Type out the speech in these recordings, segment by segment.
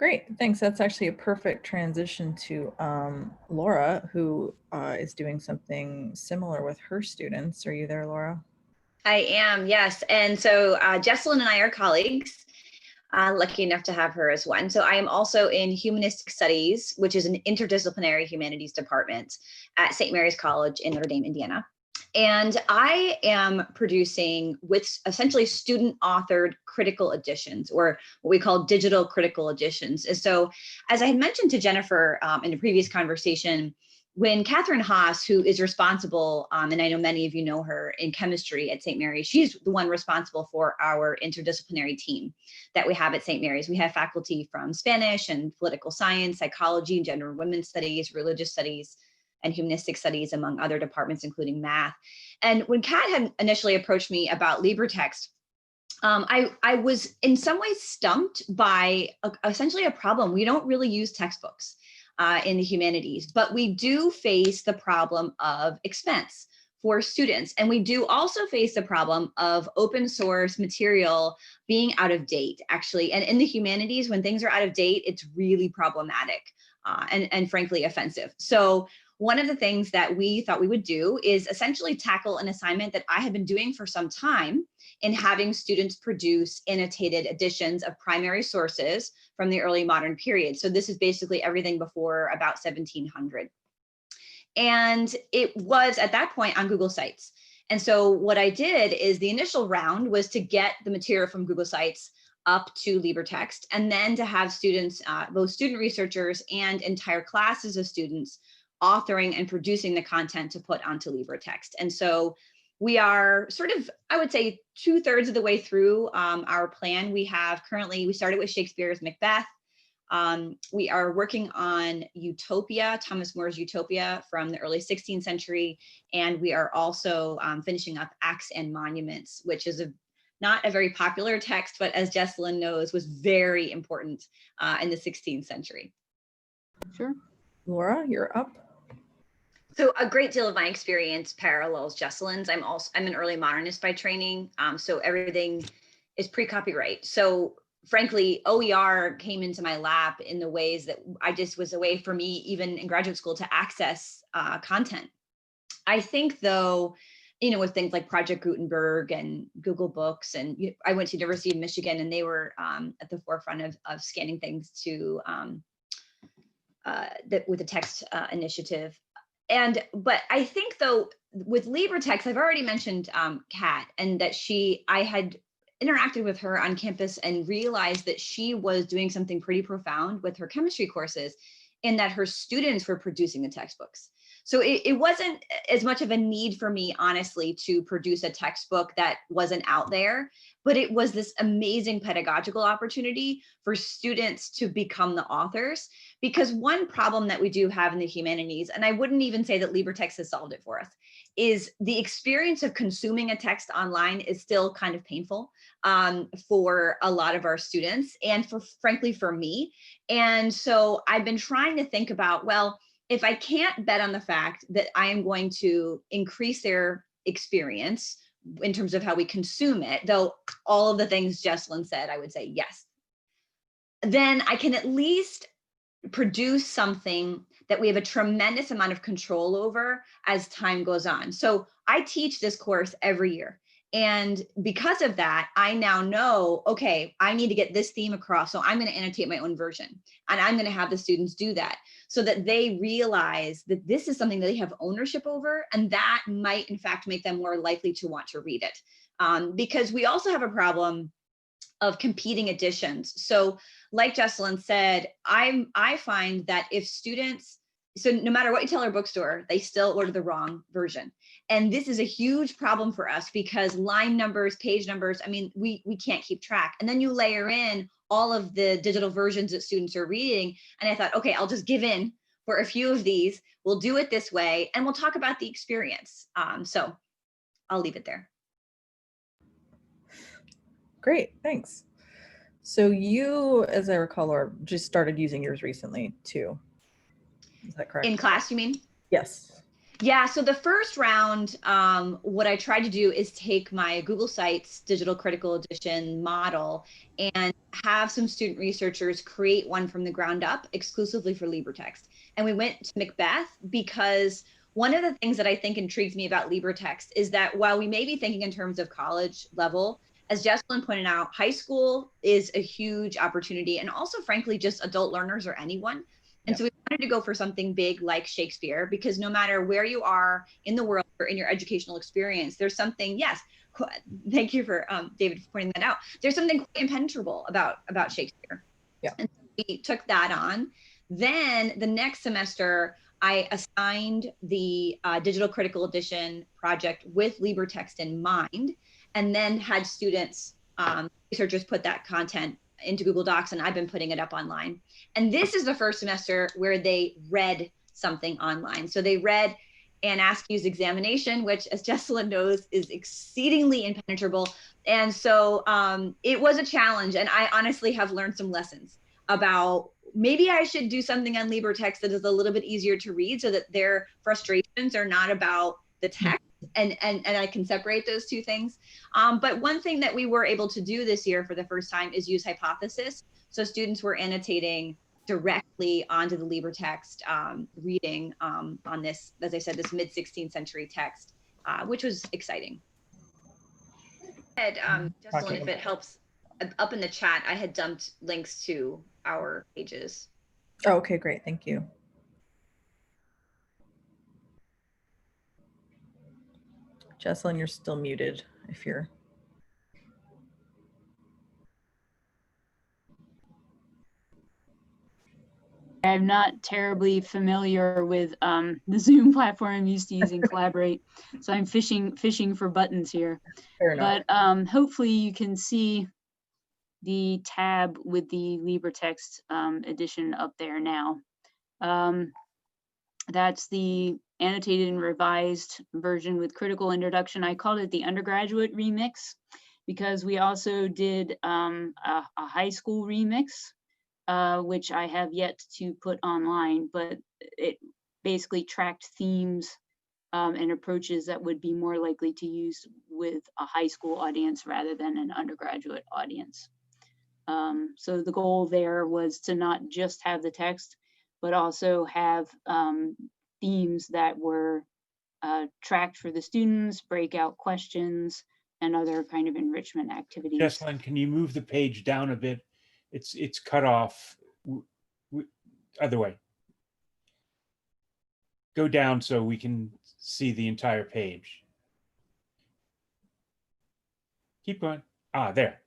Great, thanks. That's actually a perfect transition to Laura, who is doing something similar with her students. Are you there, Laura? I am, yes. And so Jessalyn and I are colleagues. Lucky enough to have her as one. So I am also in Humanistic Studies, which is an interdisciplinary humanities department at St. Mary's College in Notre Dame, Indiana. And I am producing with essentially student authored critical editions, or what we call digital critical editions. And so, as I had mentioned to Jennifer in a previous conversation, when Catherine Haas, who is responsible, and I know many of you know her in chemistry at St. Mary's, she's the one responsible for our interdisciplinary team that we have at St. Mary's. We have faculty from Spanish and political science, psychology, gender and women's studies, religious studies, and humanistic studies, among other departments, including math. And when Kat had initially approached me about LibreText, I was in some ways stumped by essentially a problem. We don't really use textbooks in the humanities, but we do face the problem of expense for students. And we do also face the problem of open source material being out of date, actually. And in the humanities, when things are out of date, it's really problematic and frankly offensive. So one of the things that we thought we would do is essentially tackle an assignment that I had been doing for some time in having students produce annotated editions of primary sources from the early modern period. So this is basically everything before about 1700. And it was at that point on Google Sites. And so what I did is the initial round was to get the material from Google Sites up to LibreText, and then to have students, both student researchers and entire classes of students, authoring and producing the content to put onto LibreText. And so we are sort of, I would say, 2/3 of the way through our plan. We started with Shakespeare's Macbeth. We are working on Utopia, Thomas More's Utopia from the early 16th century. And we are also finishing up Acts and Monuments, which is not a very popular text, but as Jessalyn knows, was very important in the 16th century. Sure. Laura, you're up. So a great deal of my experience parallels Jessalyn's. I'm an early modernist by training, so everything is pre-copyright. So frankly, OER came into my lap in the ways that I just was a way for me, even in graduate school, to access content. I think though, with things like Project Gutenberg and Google Books, and I went to University of Michigan, and they were at the forefront of scanning things to with the text initiative. But I think though, with LibreText, I've already mentioned Kat, and that I had interacted with her on campus and realized that she was doing something pretty profound with her chemistry courses, in that her students were producing the textbooks. So it wasn't as much of a need for me, honestly, to produce a textbook that wasn't out there, but it was this amazing pedagogical opportunity for students to become the authors. Because one problem that we do have in the humanities, and I wouldn't even say that LibreText has solved it for us, is the experience of consuming a text online is still kind of painful for a lot of our students, and frankly for me. And so I've been trying to think about, well, if I can't bet on the fact that I am going to increase their experience in terms of how we consume it, though all of the things Jessalyn said, I would say yes, then I can at least produce something that we have a tremendous amount of control over as time goes on. So I teach this course every year. And because of that, I now know, okay, I need to get this theme across. So I'm going to annotate my own version, and I'm going to have the students do that, so that they realize that this is something that they have ownership over, and that might in fact make them more likely to want to read it. Because we also have a problem of competing editions. So like Jessalyn said, I find that if students, so no matter what you tell our bookstore, they still order the wrong version. And this is a huge problem for us, because line numbers, page numbers, I mean, we can't keep track. And then you layer in all of the digital versions that students are reading. And I thought, okay, I'll just give in for a few of these. We'll do it this way, and we'll talk about the experience. So I'll leave it there. Great, thanks. So you, as I recall, just started using yours recently too. Is that correct? In class, you mean? Yes. Yeah, so the first round, what I tried to do is take my Google Sites Digital Critical Edition model and have some student researchers create one from the ground up exclusively for LibreText. And we went to Macbeth because one of the things that I think intrigues me about LibreText is that while we may be thinking in terms of college level, as Jesselyn pointed out, high school is a huge opportunity, and also, frankly, just adult learners or anyone. And so we wanted to go for something big like Shakespeare, because no matter where you are in the world or in your educational experience, there's something, yes, thank you for David for pointing that out. There's something quite impenetrable about Shakespeare. Yeah. And so we took that on. Then the next semester, I assigned the Digital Critical Edition project with LibreText in mind, and then had students, researchers put that content into Google Docs, and I've been putting it up online. And this is the first semester where they read something online. So they read an Ask-Use examination, which, as Jesselyn knows, is exceedingly impenetrable. And so it was a challenge. And I honestly have learned some lessons about maybe I should do something on LibreText that is a little bit easier to read so that their frustrations are not about the text. And I can separate those two things. But one thing that we were able to do this year for the first time is use hypothesis. So students were annotating directly onto the LibreText reading on this, as I said, this mid-16th century text, which was exciting. Jesselyn, if it helps, up in the chat, I had dumped links to our pages. Oh, okay, great. Thank you. Jesselyn, you're still muted if you're. I'm not terribly familiar with the Zoom platform I'm used to using, Collaborate. So I'm fishing for buttons here. Fair enough. But hopefully you can see the tab with the LibreText edition up there now. That's the annotated and revised version with critical introduction. I called it the undergraduate remix because we also did a high school remix, which I have yet to put online, but it basically tracked themes and approaches that would be more likely to use with a high school audience rather than an undergraduate audience. So the goal there was to not just have the text, but also have themes that were tracked for the students, breakout questions, and other kind of enrichment activities. Jesselyn, can you move the page down a bit? It's cut off. Other way. Go down so we can see the entire page. Keep going. Ah, there.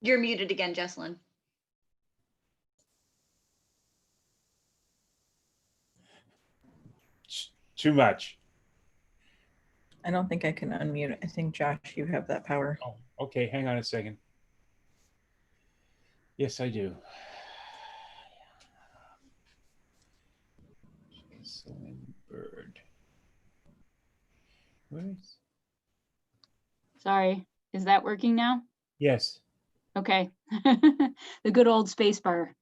You're muted again, Jesselyn. Too much. I don't think I can unmute. I think, Josh, you have that power. Oh, okay. Hang on a second. Yes, I do. Bird. Where's? Sorry, is that working now? Yes. Okay, the good old space bar.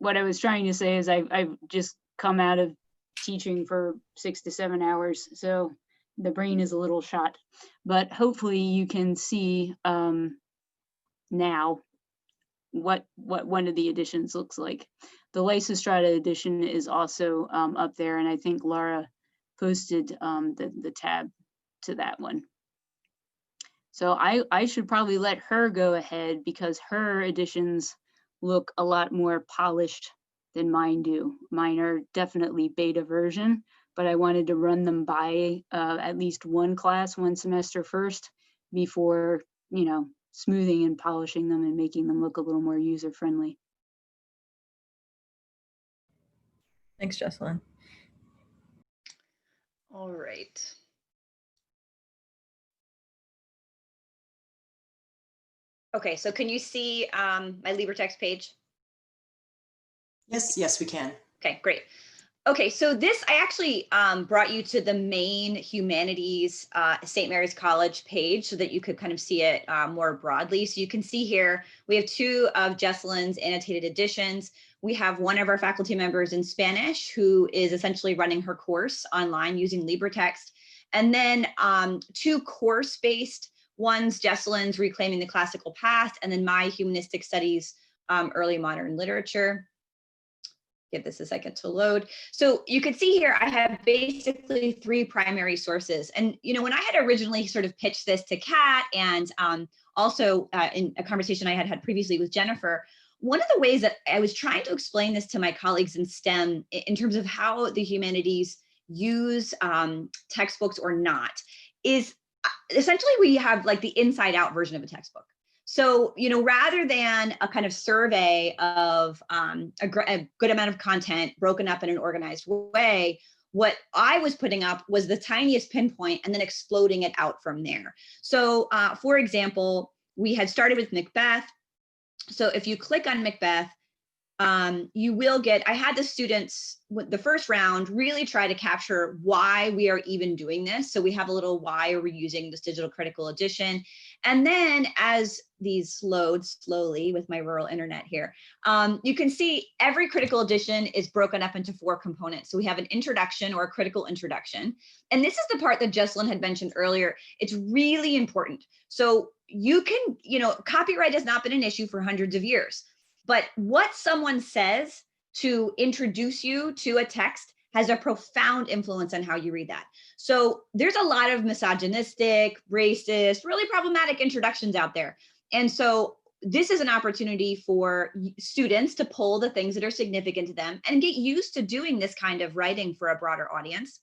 What I was trying to say is I've just come out of teaching for 6 to 7 hours, so the brain is a little shot, but hopefully you can see now what one of the editions looks like. The Lysistrata edition is also up there, and I think Laura posted the tab to that one. So I should probably let her go ahead because her editions look a lot more polished than mine do. Mine are definitely beta version, but I wanted to run them by at least one class, one semester first before, you know, smoothing and polishing them and making them look a little more user-friendly. Thanks, Jesselyn. All right. Okay, so can you see my LibreText page? Yes, we can. Okay, great. Okay, so this, I actually brought you to the main humanities St. Mary's College page so that you could kind of see it more broadly. So you can see here, we have two of Jesselyn's annotated editions. We have one of our faculty members in Spanish who is essentially running her course online using LibreText. And then two course-based ones, Jesselyn's Reclaiming the Classical Past, and then my Humanistic Studies Early Modern Literature. Give this a second to load. So you can see here, I have basically three primary sources. And, you know, when I had originally sort of pitched this to Kat and also in a conversation I had previously with Jennifer, one of the ways that I was trying to explain this to my colleagues in STEM in terms of how the humanities use textbooks or not is essentially we have like the inside out version of a textbook. So, you know, rather than a kind of survey of a good amount of content broken up in an organized way, what I was putting up was the tiniest pinpoint and then exploding it out from there. So, for example, we had started with Macbeth. So if you click on Macbeth, you will get, I had the students, the first round, really try to capture why we are even doing this. So we have a little why are we using this digital critical edition. And then as these load slowly with my rural internet here, you can see every critical edition is broken up into 4 components. So we have an introduction or a critical introduction. And this is the part that Jesselyn had mentioned earlier. It's really important. So you can, you know, copyright has not been an issue for hundreds of years. But what someone says to introduce you to a text has a profound influence on how you read that. So there's a lot of misogynistic, racist, really problematic introductions out there. And so this is an opportunity for students to pull the things that are significant to them and get used to doing this kind of writing for a broader audience.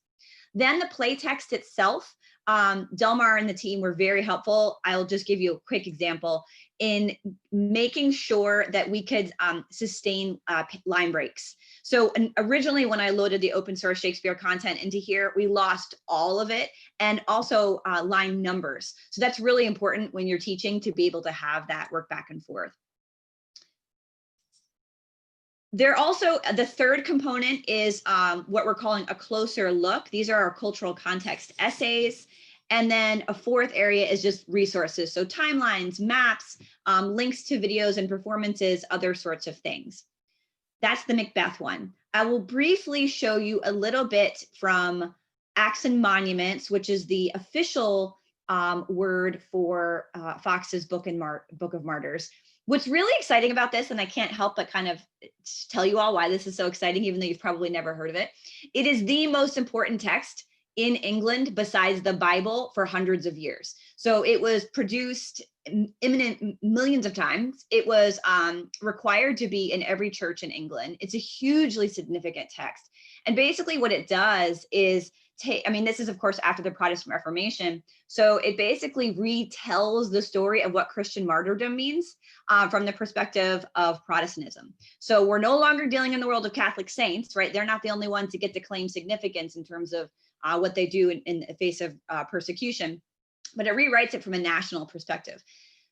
Then the play text itself, Delmar and the team were very helpful. I'll just give you a quick example in making sure that we could sustain line breaks. So originally when I loaded the open source Shakespeare content into here, we lost all of it and also line numbers. So that's really important when you're teaching to be able to have that work back and forth. There also, the third component is what we're calling a closer look. These are our cultural context essays. And then a fourth area is just resources. So timelines, maps, links to videos and performances, other sorts of things. That's the Macbeth one. I will briefly show you a little bit from Acts and Monuments, which is the official word for Fox's Book of Martyrs. What's really exciting about this, and I can't help but kind of tell you all why this is so exciting, even though you've probably never heard of it, it is the most important text in England besides the Bible for hundreds of years. So it was produced imminent millions of times. It was required to be in every church in England. It's a hugely significant text. And basically what it does is I mean, this is of course after the Protestant Reformation. So it basically retells the story of what Christian martyrdom means from the perspective of Protestantism. So we're no longer dealing in the world of Catholic saints, right? They're not the only ones to get to claim significance in terms of what they do in the face of persecution, but it rewrites it from a national perspective.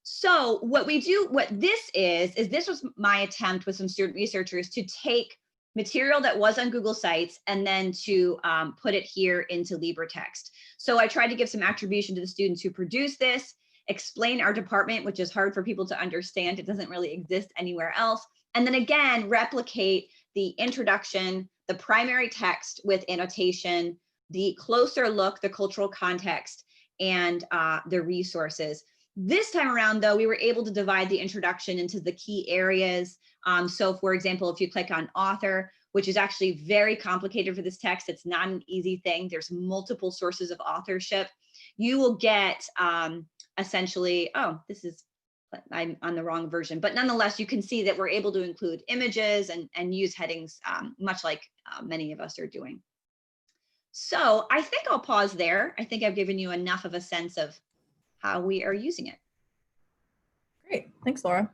So what we do, what this is this was my attempt with some student researchers to take material that was on Google Sites and then to put it here into LibreText. So I tried to give some attribution to the students who produced this, explain our department, which is hard for people to understand. It doesn't really exist anywhere else. And then again, replicate the introduction, the primary text with annotation, the closer look, the cultural context, and the resources. This time around, though, we were able to divide the introduction into the key areas. So for example, if you click on author, which is actually very complicated for this text, it's not an easy thing. There's multiple sources of authorship. You will get essentially, oh, I'm on the wrong version, but nonetheless, you can see that we're able to include images and use headings, much like many of us are doing. So I think I'll pause there. I think I've given you enough of a sense of how we are using it. Great, thanks, Laura.